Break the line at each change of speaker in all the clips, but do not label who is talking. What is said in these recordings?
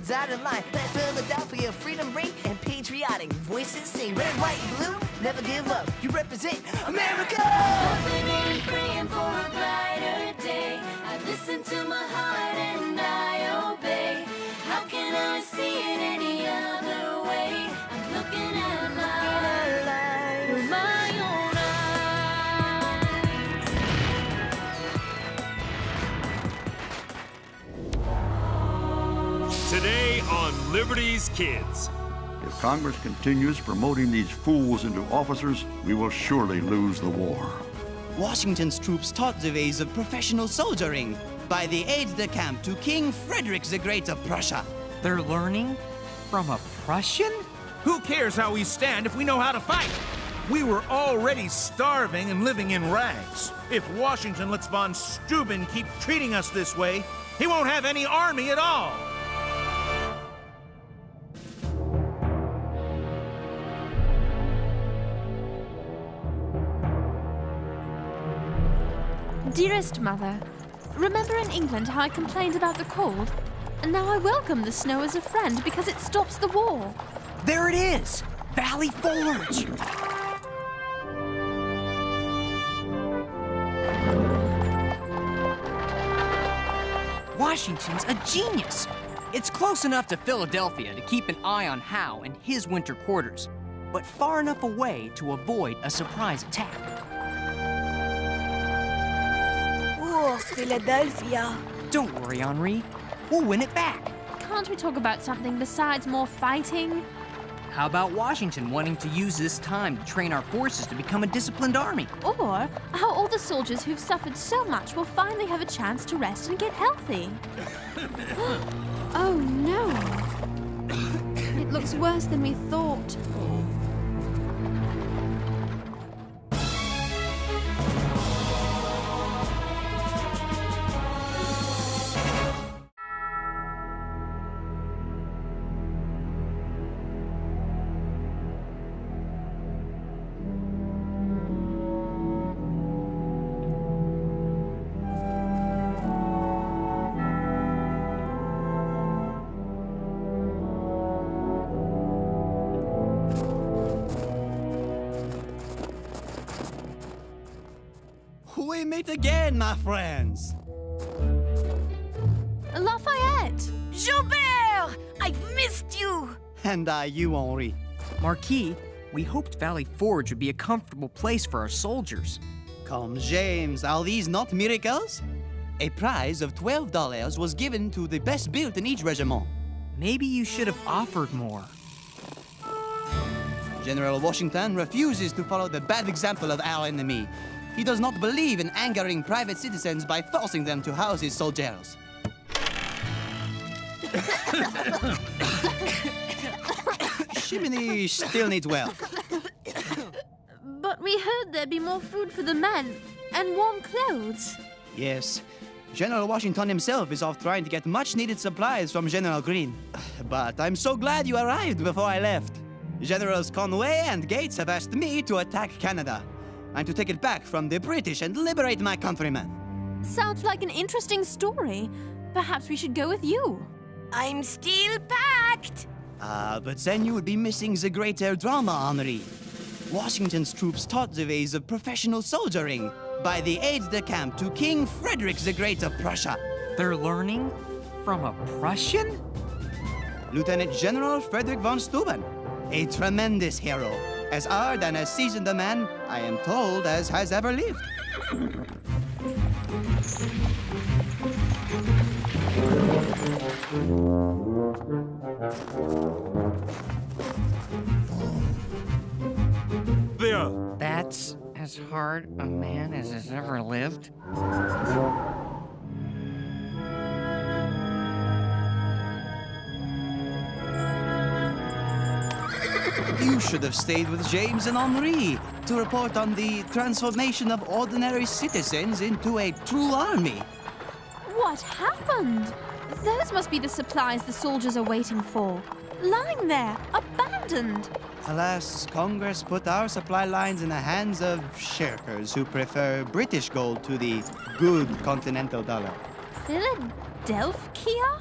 kids out of line. Let Philadelphia freedom ring and patriotic voices sing. Red, white, blue, never give up. You represent America.
Hoping and praying for a brighter day. I listen to my heart and I obey. How can I see it any other way? I'm looking at life with my own eyes.
Today on Liberty's Kids.
If Congress continues promoting these fools into officers, we will surely lose the war.
Washington's troops taught the ways of professional soldiering by the aide-de-camp to King Frederick the Great of Prussia.
They're learning from a Prussian?
Who cares how we stand if we know how to fight? We were already starving and living in rags. If Washington lets von Steuben keep treating us this way, he won't have any army at all.
Dearest Mother, remember in England how I complained about the cold? And now I welcome the snow as a friend because it stops the war.
There it is! Valley Forge! Washington's a genius! It's close enough to Philadelphia to keep an eye on Howe and his winter quarters, but far enough away to avoid a surprise attack.
Oh, Philadelphia.
Don't worry, Henri. We'll win it back.
Can't we talk about something besides more fighting?
How about Washington wanting to use this time to train our forces to become a disciplined army?
Or how all the soldiers who've suffered so much will finally have a chance to rest and get healthy? Oh no. It looks worse than we thought.
We meet again, my friends.
Lafayette!
Joubert! I've missed you!
And you, Henri.
Marquis, we hoped Valley Forge would be a comfortable place for our soldiers.
Come, James, are these not miracles? A prize of $12 was given to the best built in each regiment.
Maybe you should have offered more.
General Washington refuses to follow the bad example of our enemy. He does not believe in angering private citizens by forcing them to house his soldiers. Chimney still needs well.
But we heard there'd be more food for the men and warm clothes.
Yes, General Washington himself is off trying to get much-needed supplies from General Greene. But I'm so glad you arrived before I left. Generals Conway and Gates have asked me to attack Canada and to take it back from the British and liberate my countrymen.
Sounds like an interesting story. Perhaps we should go with you.
I'm still packed!
But then you would be missing the greater drama, Henri. Washington's troops taught the ways of professional soldiering by the aide-de-camp to King Frederick the Great of Prussia.
They're learning from a Prussian?
Lieutenant General Frederick von Steuben, a tremendous hero, as hard and as seasoned a man, I am told, as has ever lived.
There.
That's as hard a man as has ever lived.
You should have stayed with James and Henri to report on the transformation of ordinary citizens into a true army.
What happened? Those must be the supplies the soldiers are waiting for. Lying there, abandoned.
Alas, Congress put our supply lines in the hands of shirkers who prefer British gold to the good Continental dollar.
Philadelphia?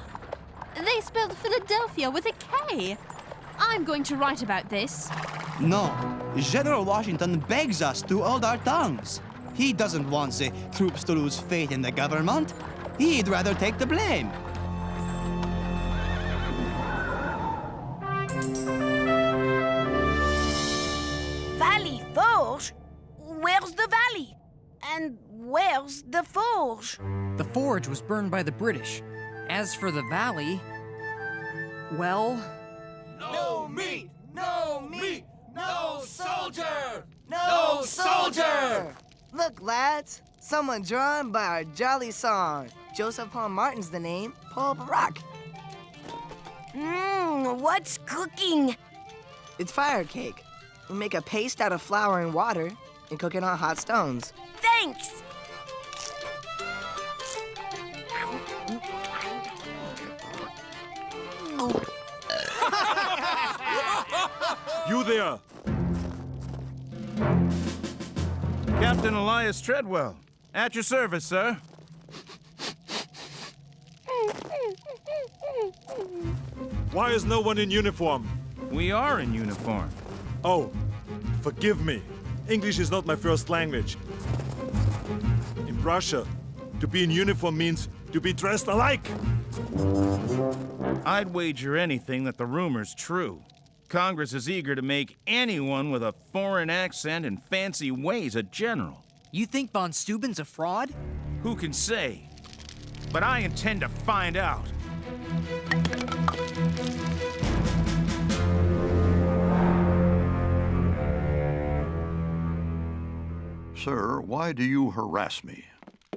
They spelled Philadelphia with a K. I'm going to write about this.
No, General Washington begs us to hold our tongues. He doesn't want the troops to lose faith in the government. He'd rather take the blame.
Valley Forge? Where's the valley? And where's the forge?
The forge was burned by the British. As for the valley, well,
No meat! No meat! No soldier! No soldier! Look, lads, someone drawn by our jolly song. Joseph Paul Martin's the name, Paul Barack.
What's cooking?
It's fire cake. We make a paste out of flour and water and cook it on hot stones.
Thanks!
You there!
Captain Elias Treadwell, at your service, sir.
Why is no one in uniform?
We are in uniform.
Oh, forgive me. English is not my first language. In Russia, to be in uniform means to be dressed alike.
I'd wager anything that the rumor's true. Congress is eager to make anyone with a foreign accent and fancy ways a general.
you think von Steuben's a fraud?
Who can say? But I intend to find out.
Sir, why do you harass me?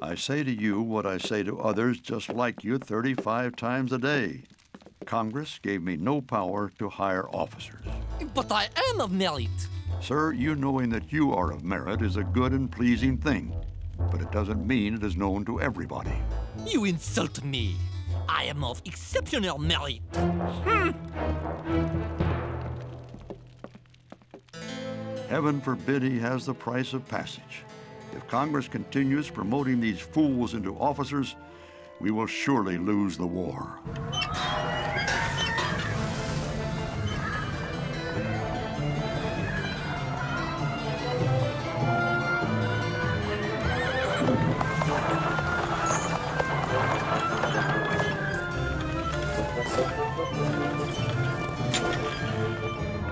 I say to you what I say to others just like you 35 times a day. Congress gave me no power to hire officers.
But I am of merit.
Sir, you knowing that you are of merit is a good and pleasing thing, but it doesn't mean it is known to everybody.
You insult me. I am of exceptional merit.
Heaven forbid he has the price of passage. If Congress continues promoting these fools into officers, we will surely lose the war.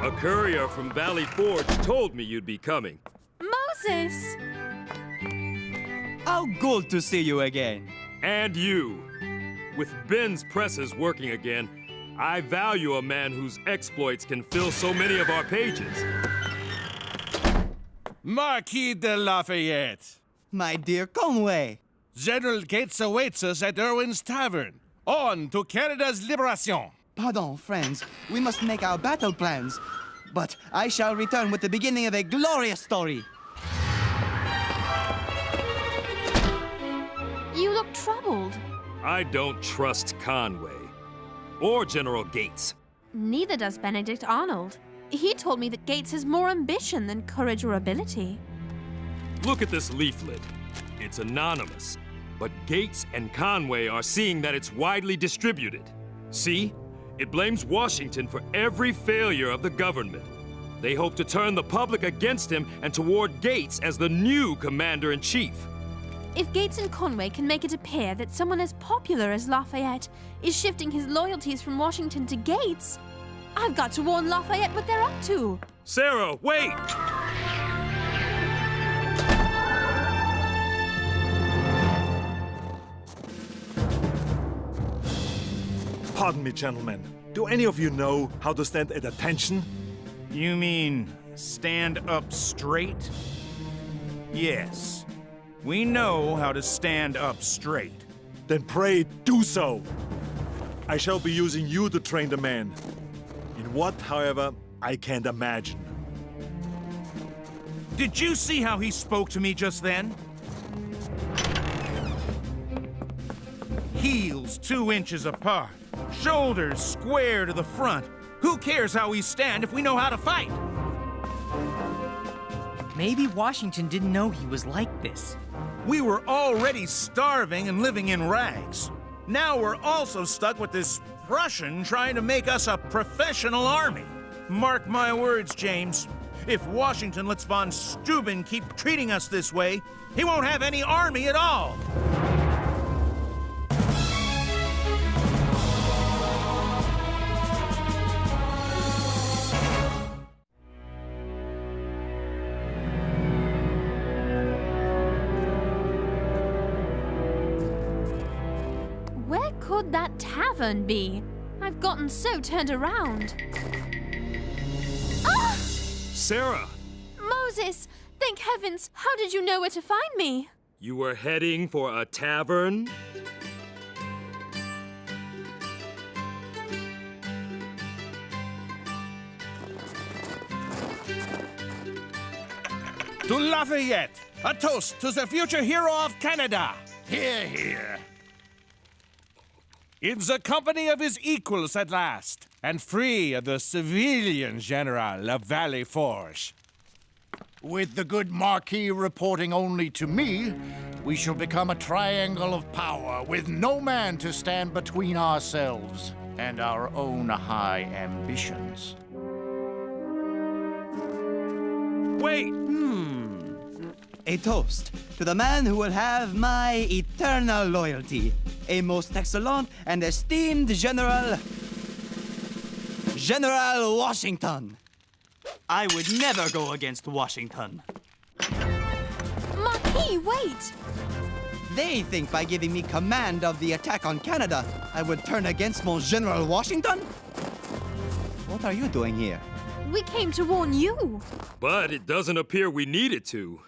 A courier from Valley Forge told me you'd be coming.
Moses!
How good to see you again.
And you. With Ben's presses working again, I value a man whose exploits can fill so many of our pages.
Marquis de Lafayette.
My dear Conway.
General Gates awaits us at Irwin's Tavern. On to Canada's liberation.
Pardon, friends. We must make our battle plans. But I shall return with the beginning of a glorious story.
You look troubled.
I don't trust Conway. Or General Gates.
Neither does Benedict Arnold. He told me that Gates has more ambition than courage or ability.
Look at this leaflet. It's anonymous. But Gates and Conway are seeing that it's widely distributed. See? It blames Washington for every failure of the government. They hope to turn the public against him and toward Gates as the new commander-in-chief.
If Gates and Conway can make it appear that someone as popular as Lafayette is shifting his loyalties from Washington to Gates, I've got to warn Lafayette what they're up to.
Sarah, wait! Pardon me, gentlemen. Do any of you know how to stand at attention?
You mean stand up straight? Yes. We know how to stand up straight.
Then pray do so. I shall be using you to train the men. In what, however, I can't imagine.
Did you see how he spoke to me just then? Heels 2 inches apart. Shoulders square to the front. Who cares how we stand if we know how to fight?
Maybe Washington didn't know he was like this.
We were already starving and living in rags. Now we're also stuck with this Prussian trying to make us a professional army. Mark my words, James. If Washington lets von Steuben keep treating us this way, he won't have any army at all.
Where could that tavern be? I've gotten so turned around. Ah!
Sarah!
Moses! Thank heavens! How did you know where to find me?
You were heading for a tavern?
To Lafayette, a toast to the future hero of Canada.
Hear, hear.
In the company of his equals at last, and free of the civilian general of Valley Forge.
With the good Marquis reporting only to me, we shall become a triangle of power with no man to stand between ourselves and our own high ambitions.
Wait!
A toast to the man who will have my eternal loyalty. A most excellent and esteemed General Washington.
I would never go against Washington.
Marquis, wait!
They think by giving me command of the attack on Canada, I would turn against mon General Washington? What are you doing here?
We came to warn you.
But it doesn't appear we needed to.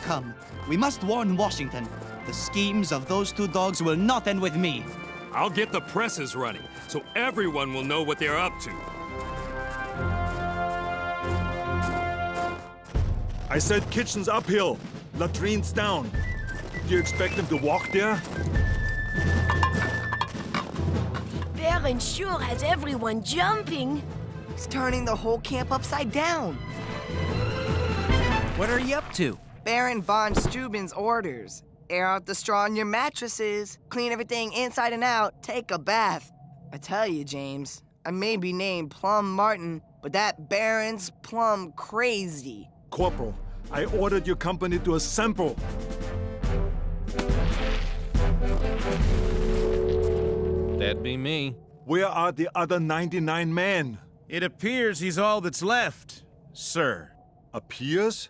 Come, we must warn Washington. The schemes of those two dogs will not end with me.
I'll get the presses running, so everyone will know what they're up to.
I said kitchen's uphill, latrine's down. Do you expect them to walk there?
Baron sure has everyone jumping.
He's turning the whole camp upside down.
What are you up to?
Baron von Steuben's orders. Air out the straw in your mattresses, clean everything inside and out, take a bath. I tell you, James, I may be named Plum Martin, but that Baron's plumb crazy.
Corporal, I ordered your company to assemble.
That'd be me.
Where are the other 99 men?
It appears he's all that's left, sir.
Appears?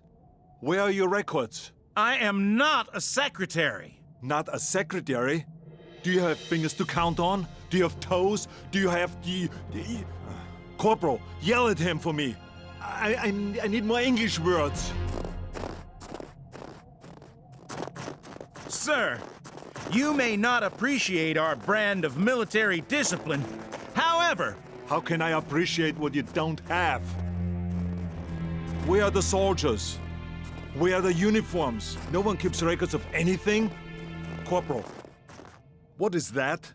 Where are your records?
I am not a secretary.
Not a secretary? Do you have fingers to count on? Do you have toes? Do you have the... Corporal, yell at him for me. I need more English words.
Sir, you may not appreciate our brand of military discipline. However,
how can I appreciate what you don't have? Where are the soldiers? Where are the uniforms? No one keeps records of anything? Corporal, what is that?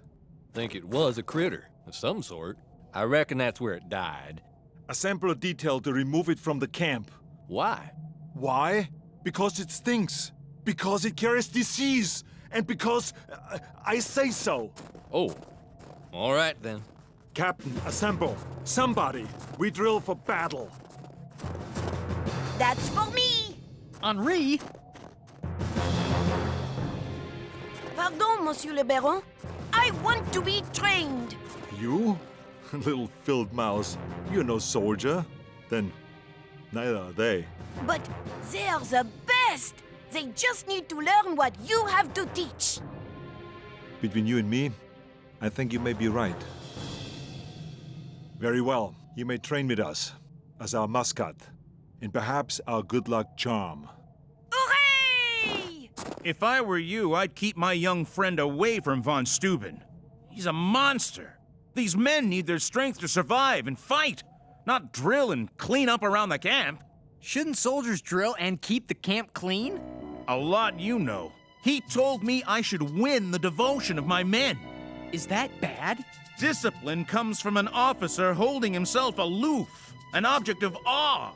Think it was a critter of some sort. I reckon that's where it died.
Assemble a detail to remove it from the camp.
Why?
Why? Because it stinks. Because it carries disease. And because I say so.
Oh, all right then.
Captain, assemble. Somebody. We drill for battle.
That's for me.
Henri?
Pardon, Monsieur le Baron. I want to be trained.
You? Little filled mouse. You're no soldier. Then neither are they.
But they're the best. They just need to learn what you have to teach.
Between you and me, I think you may be right. Very well. You may train with us as our mascot and perhaps our good luck charm.
Hooray!
if I were you, I'd keep my young friend away from von Steuben. He's a monster. These men need their strength to survive and fight, not drill and clean up around the camp.
Shouldn't soldiers drill and keep the camp clean?
A lot you know. He told me I should win the devotion of my men.
Is that bad?
Discipline comes from an officer holding himself aloof, an object of awe.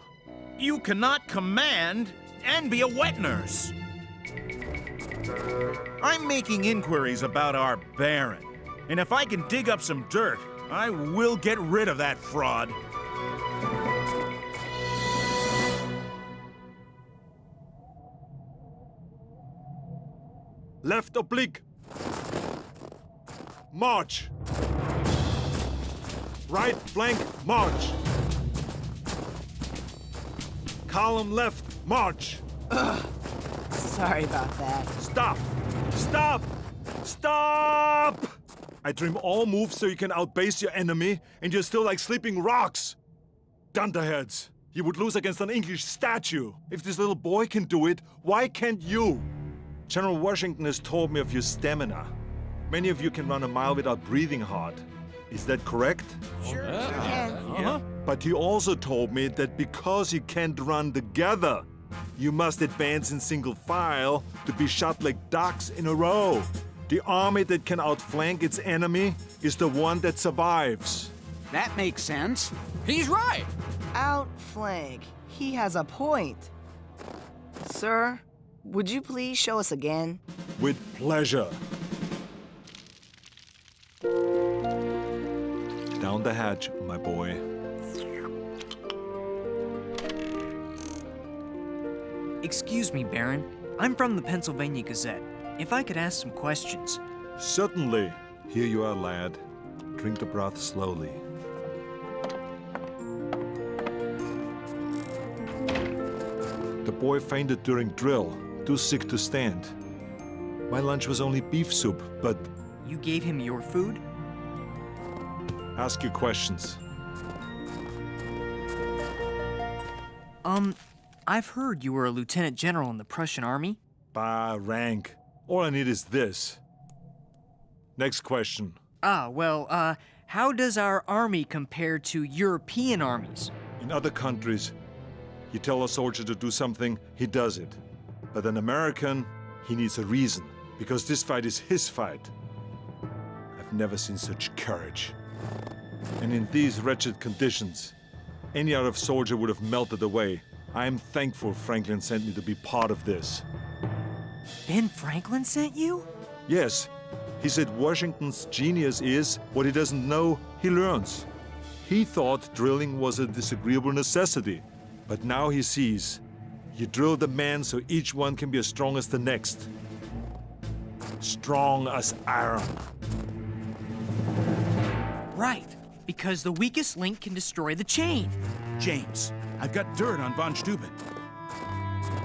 You cannot command and be a wet nurse. I'm making inquiries about our Baron. And if I can dig up some dirt, I will get rid of that fraud.
Left oblique. March. Right flank, march. Column left, march.
Sorry about that.
Stop! Stop! Stop! I trim all moves so you can outbase your enemy, and you're still like sleeping rocks. Dunderheads, you would lose against an English statue. If this little boy can do it, why can't you? General Washington has told me of your stamina. Many of you can run a mile without breathing hard. Is that correct?
Sure.
But he also told me that because you can't run together, you must advance in single file to be shot like ducks in a row. The army that can outflank its enemy is the one that survives.
That makes sense.
He's right.
Outflank. He has a point. Sir, would you please show us again?
With pleasure. Down the hatch, my boy.
Excuse me, Baron. I'm from the Pennsylvania Gazette. If I could ask some questions.
Certainly. Here you are, lad. Drink the broth slowly. The boy fainted during drill, too sick to stand. My lunch was only beef soup, but...
You gave him your food?
Ask your questions.
I've heard you were a lieutenant general in the Prussian army.
Bah, rank. All I need is this. Next question.
How does our army compare to European armies?
In other countries, you tell a soldier to do something, he does it. But an American, he needs a reason, because this fight is his fight. I've never seen such courage. And in these wretched conditions, any other soldier would have melted away. I am thankful Franklin sent me to be part of this.
Ben Franklin sent you?
Yes, he said Washington's genius is what he doesn't know, he learns. He thought drilling was a disagreeable necessity, but now he sees. You drill the men so each one can be as strong as the next. Strong as iron.
Right, because the weakest link can destroy the chain.
James, I've got dirt on von Steuben.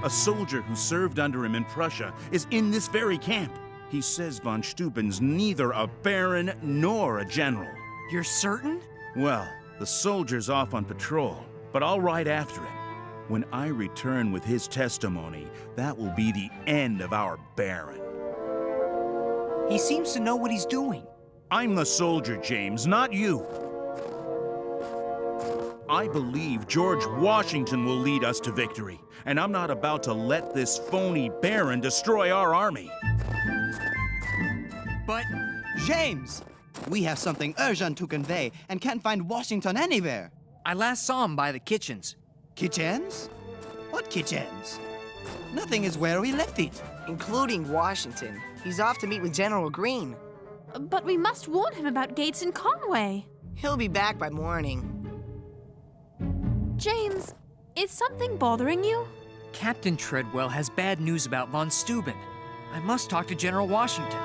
A soldier who served under him in Prussia is in this very camp. He says von Steuben's neither a baron nor a general.
You're certain?
Well, the soldier's off on patrol, but I'll ride after him. When I return with his testimony, that will be the end of our baron.
He seems to know what he's doing.
I'm the soldier, James, not you. I believe George Washington will lead us to victory, and I'm not about to let this phony baron destroy our army.
But...
James! We have something urgent to convey and can't find Washington anywhere.
I last saw him by the kitchens.
Kitchens? What kitchens? Nothing is where we left it.
Including Washington. He's off to meet with General Greene.
But we must warn him about Gates and Conway.
He'll be back by morning.
James, is something bothering you?
Captain Treadwell has bad news about von Steuben. I must talk to General Washington.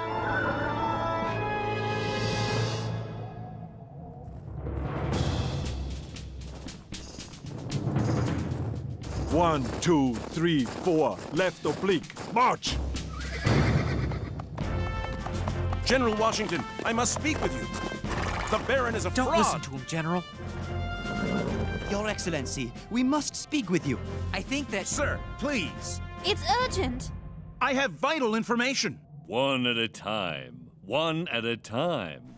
One, two, three, four. Left oblique. March!
General Washington, I must speak with you. The Baron is a fraud.
Don't listen to him, General.
Your Excellency, we must speak with you.
I think that...
Sir, please.
It's urgent.
I have vital information.
One at a time. One at a time.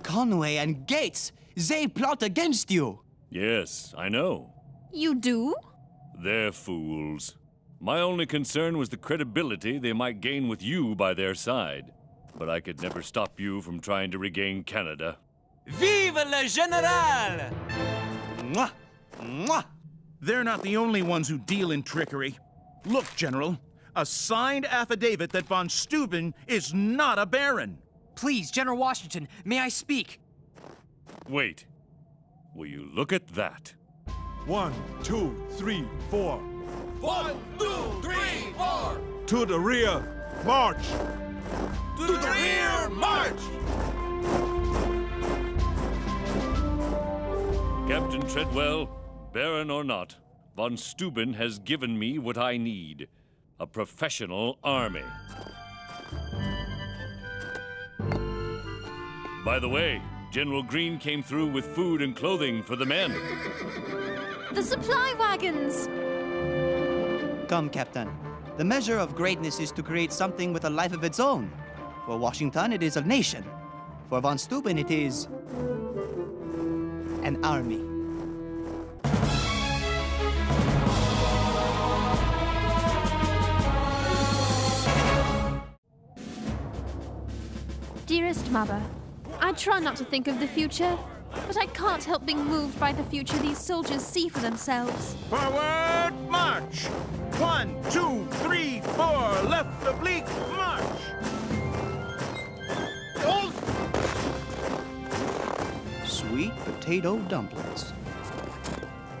Conway and Gates, they plot against you.
Yes, I know.
You do?
They're fools. My only concern was the credibility they might gain with you by their side. But I could never stop you from trying to regain Canada.
Vive le Général!
Mwah! Mwah!
They're not the only ones who deal in trickery. Look, General, A signed affidavit that von Steuben is not a baron.
Please, General Washington, may I speak?
Wait. Will you look at that?
1, 2, 3, 4.
1, 2, 3, 4.
To the rear, march!
To the rear, march!
Captain Treadwell, baron or not, von Steuben has given me what I need. A professional army. By the way, General Greene came through with food and clothing for the men.
The supply wagons!
Come, Captain. The measure of greatness is to create something with a life of its own. For Washington, it is a nation. For von Steuben, it is an army.
Dearest Mother, I try not to think of the future, but I can't help being moved by the future these soldiers see for themselves.
Forward, march! 1, 2, 3, 4, left oblique, march!
Sweet potato dumplings.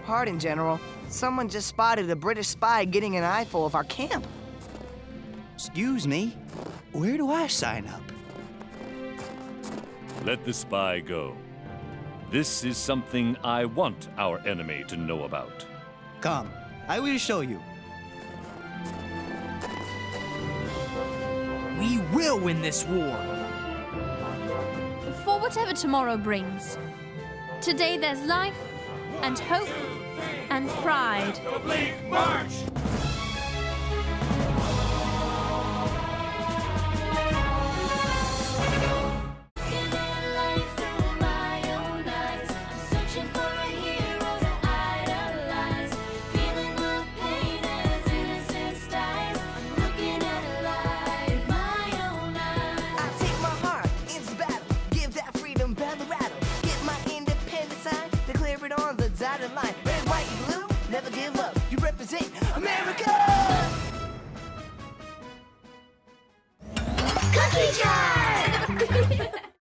Pardon, General. Someone just spotted a British spy getting an eyeful of our camp.
Excuse me, where do I sign up?
Let the spy go. This is something I want our enemy to know about.
Come, I will show you.
We will win this war.
For whatever tomorrow brings. Today there's life, and hope, and pride.
March! Dotted line, red, white, and blue, never give up. You represent America!
Cookie jar!